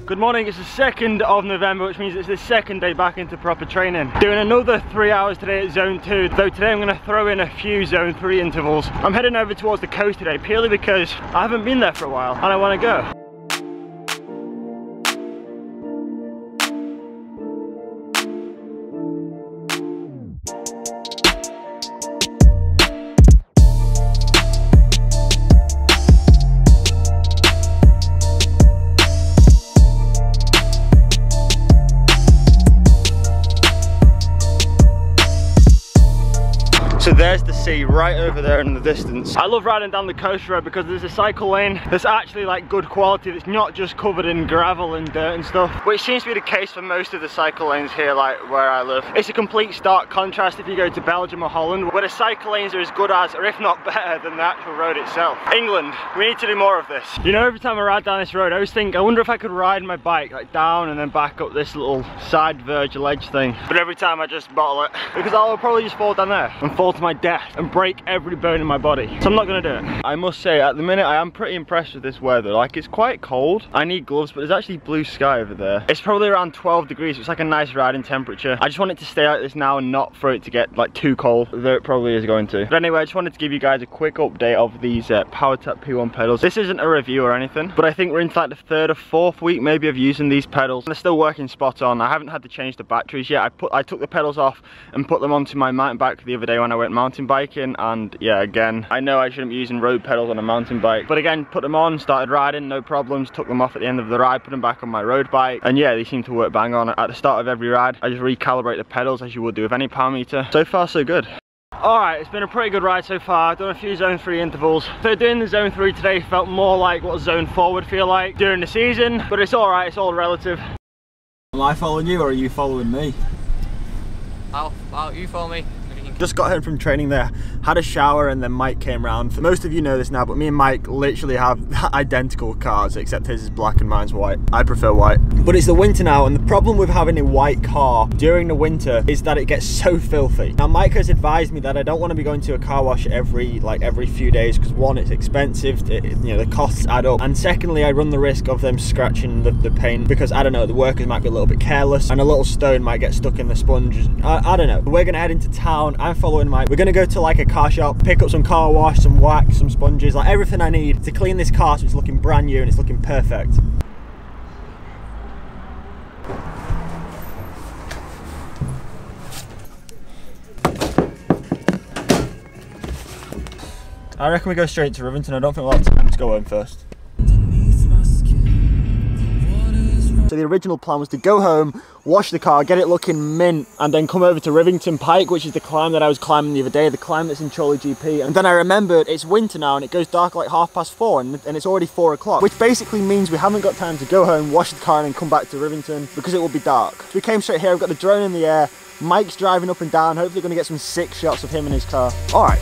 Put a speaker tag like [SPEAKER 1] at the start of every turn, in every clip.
[SPEAKER 1] Good morning, it's the 2nd of November, which means it's the second day back into proper training. Doing another 3 hours today at zone 2, though today I'm going to throw in a few zone 3 intervals. I'm heading over towards the coast today, purely because I haven't been there for a while and I want to go. So there's the sea right over there in the distance. I love riding down the coast road because there's a cycle lane that's actually like good quality, that's not just covered in gravel and dirt and stuff, which seems to be the case for most of the cycle lanes here, like where I live. It's a complete stark contrast if you go to Belgium or Holland, where the cycle lanes are as good as, or if not better than, the actual road itself. England, we need to do more of this. You know, every time I ride down this road, I always think, I wonder if I could ride my bike like down and then back up this little side verge ledge thing. But every time I just bottle it, because I'll probably just fall down there and fall to my death and break every bone in my body. So I'm not gonna do it. I must say, at the minute I am pretty impressed with this weather. Like, it's quite cold. I need gloves, but there's actually blue sky over there. It's probably around 12 degrees, so it's like a nice riding temperature. I just want it to stay like this now and not for it to get like too cold, though it probably is going to. But anyway, I just wanted to give you guys a quick update of these PowerTap P1 pedals. This isn't a review or anything, but I think we're into like the 3rd or 4th week maybe of using these pedals. They're still working spot on. I haven't had to change the batteries yet. I took the pedals off and put them onto my mountain bike the other day when I went mountain biking, and yeah, again, I know I shouldn't be using road pedals on a mountain bike, but again, put them on, started riding, no problems, took them off at the end of the ride, put them back on my road bike, and yeah, they seem to work bang on. At the start of every ride, I just recalibrate the pedals as you would do with any power meter. So far, so good. Alright, it's been a pretty good ride so far. I've done a few zone 3 intervals. So doing the zone 3 today felt more like what zone 4 would feel like during the season, but it's alright, it's all relative.
[SPEAKER 2] Am I following you or are you following me?
[SPEAKER 3] You follow me.
[SPEAKER 1] Just got home from training there, had a shower, and then Mike came round. Most of you know this now, but me and Mike literally have identical cars, except his is black and mine's white. I prefer white. But it's the winter now, and the problem with having a white car during the winter is that it gets so filthy. Now Mike has advised me that I don't want to be going to a car wash every few days, because one, it's expensive, you know, the costs add up, and secondly, I run the risk of them scratching the paint, because I don't know, the workers might be a little bit careless, and a little stone might get stuck in the sponge. I don't know. We're gonna head into town. I'm following Mike. We're gonna go to like a car shop, pick up some car wash, some wax, some sponges, like everything I need to clean this car so it's looking brand new and it's looking perfect. I reckon we go straight to Rivington. I don't think we'll have time to go home first. So the original plan was to go home, wash the car, get it looking mint, and then come over to Rivington Pike, which is the climb that I was climbing the other day, the climb that's in Chorley GP. And then I remembered it's winter now and it goes dark like 4:30 and it's already 4 o'clock, which basically means we haven't got time to go home, wash the car and then come back to Rivington because it will be dark. So we came straight here, I've got the drone in the air, Mike's driving up and down, hopefully going to get some sick shots of him in his car. All right.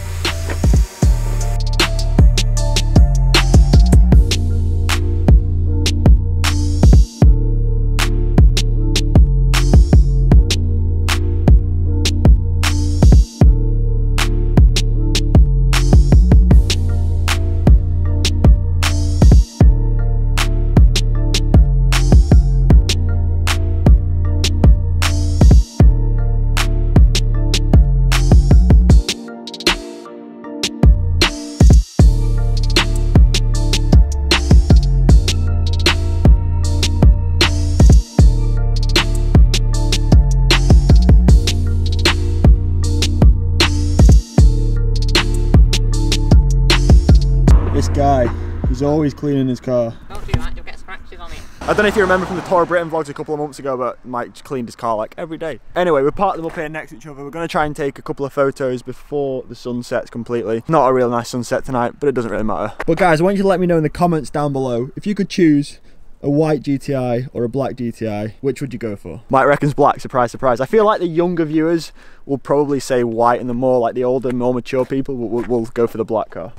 [SPEAKER 1] This guy, he's always cleaning his car.
[SPEAKER 3] Don't do that, you'll get scratches on it.
[SPEAKER 1] I don't know if you remember from the Tour of Britain vlogs a couple of months ago, but Mike just cleaned his car like every day. Anyway, we parked them up here next to each other. We're going to try and take a couple of photos before the sun sets completely. Not a real nice sunset tonight, but it doesn't really matter. But guys, I want you to let me know in the comments down below, if you could choose a white GTI or a black GTI, which would you go for? Mike reckons black, surprise, surprise. I feel like the younger viewers will probably say white, and the more like the older, more mature people will go for the black car.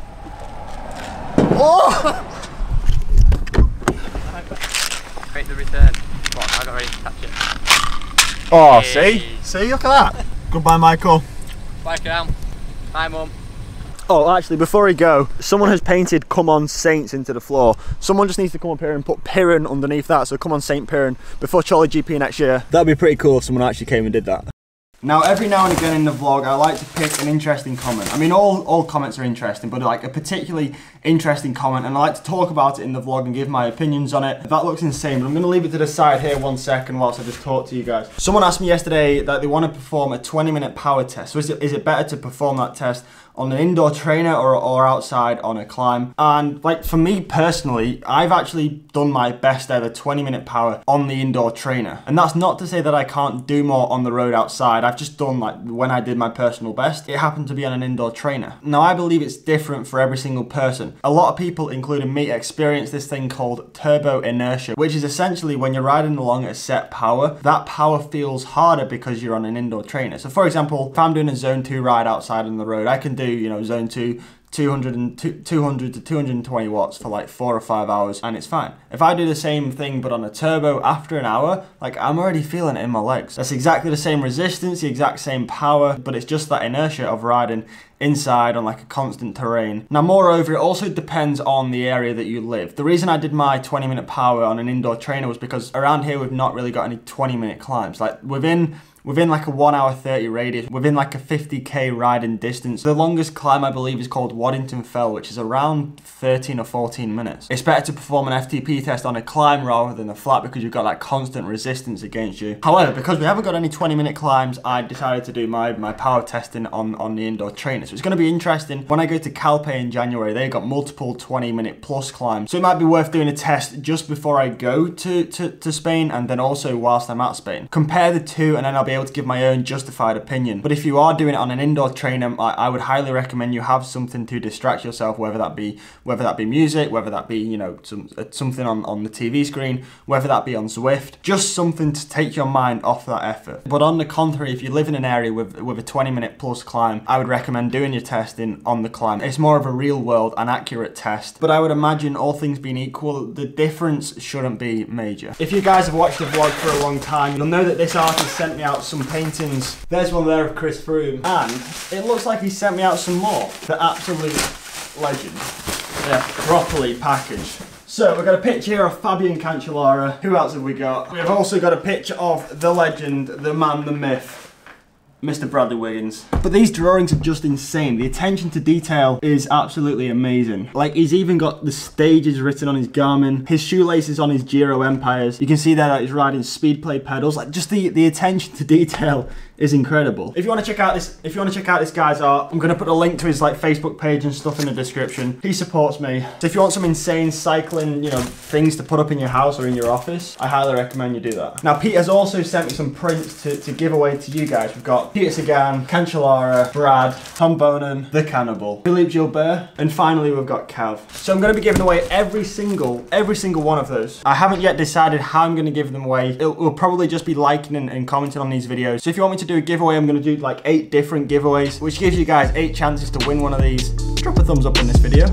[SPEAKER 1] Oh!
[SPEAKER 3] Break the return. What, I got ready to catch it.
[SPEAKER 1] Oh,
[SPEAKER 3] hey.
[SPEAKER 1] see? See, look at that. Goodbye, Michael.
[SPEAKER 3] Bye, Cam. Bye, Mum.
[SPEAKER 1] Oh, actually, before we go, someone has painted "Come on Saints" into the floor. Someone just needs to come up here and put Piran underneath that, so come on Saint Piran before Charlie GP next year. That'd be pretty cool if someone actually came and did that. Now, every now and again in the vlog, I like to pick an interesting comment. I mean, all comments are interesting, but like a particularly interesting comment, and I like to talk about it in the vlog and give my opinions on it. That looks insane, but I'm gonna leave it to the side here 1 second whilst I just talk to you guys. Someone asked me yesterday that they want to perform a 20-minute power test. So is it better to perform that test on an indoor trainer or outside on a climb? And like for me personally, I've actually done my best ever 20-minute power on the indoor trainer. And that's not to say that I can't do more on the road outside. I've just done like when I did my personal best, it happened to be on an indoor trainer. Now I believe it's different for every single person. A lot of people, including me, experience this thing called turbo inertia, which is essentially when you're riding along at a set power, that power feels harder because you're on an indoor trainer. So for example, if I'm doing a zone 2 ride outside on the road, I can do, you know, zone 2, 200 to 220 watts for like 4 or 5 hours and it's fine. If I do the same thing but on a turbo after an hour, like I'm already feeling it in my legs. That's exactly the same resistance, the exact same power, but it's just that inertia of riding inside on like a constant terrain. Now moreover, it also depends on the area that you live. The reason I did my 20-minute power on an indoor trainer was because around here we've not really got any 20-minute climbs. Like within like a 1 hour 30 radius, within like a 50k riding distance. The longest climb I believe is called Waddington Fell, which is around 13 or 14 minutes. It's better to perform an FTP test on a climb rather than a flat because you've got that constant resistance against you. However, because we haven't got any 20-minute climbs, I decided to do my power testing on the indoor trainer. So it's gonna be interesting. When I go to Calpe in January, they got multiple 20-minute plus climbs. So it might be worth doing a test just before I go to Spain and then also whilst I'm at Spain. Compare the two and then I'll be able to give my own justified opinion. But if you are doing it on an indoor trainer, I would highly recommend you have something to distract yourself, whether that be music, whether that be, you know, something on the TV screen, whether that be on Zwift, just something to take your mind off that effort. But on the contrary, if you live in an area with a 20-minute plus climb, I would recommend doing your testing on the climb. It's more of a real world and accurate test, but I would imagine all things being equal, the difference shouldn't be major. If you guys have watched the vlog for a long time, you'll know that this artist sent me out some paintings. There's one there of Chris Froome, and it looks like he sent me out some more. The absolute legend. They're properly packaged. So we've got a picture here of Fabian Cancellara. Who else have we got? We've also got a picture of the legend, the man, the myth, Mr. Bradley Wiggins. But these drawings are just insane. The attention to detail is absolutely amazing. Like, he's even got the stages written on his Garmin, his shoelaces on his Giro Empires. You can see there that he's riding speed plate pedals. Like, just the attention to detail is incredible. If you want to check out this guy's art, I'm gonna put a link to his like Facebook page and stuff in the description. He supports me. So if you want some insane cycling, you know, things to put up in your house or in your office, I highly recommend you do that. Now Pete has also sent me some prints to give away to you guys. We've got Peter Sagan, Cancellara, Brad, Tom Bonan, The Cannibal, Philippe Gilbert, and finally we've got Cav. So I'm gonna be giving away every single one of those. I haven't yet decided how I'm gonna give them away. It will probably just be liking and commenting on these videos. So if you want me to do a giveaway, I'm gonna do like 8 different giveaways, which gives you guys 8 chances to win one of these. Drop a thumbs up in this video.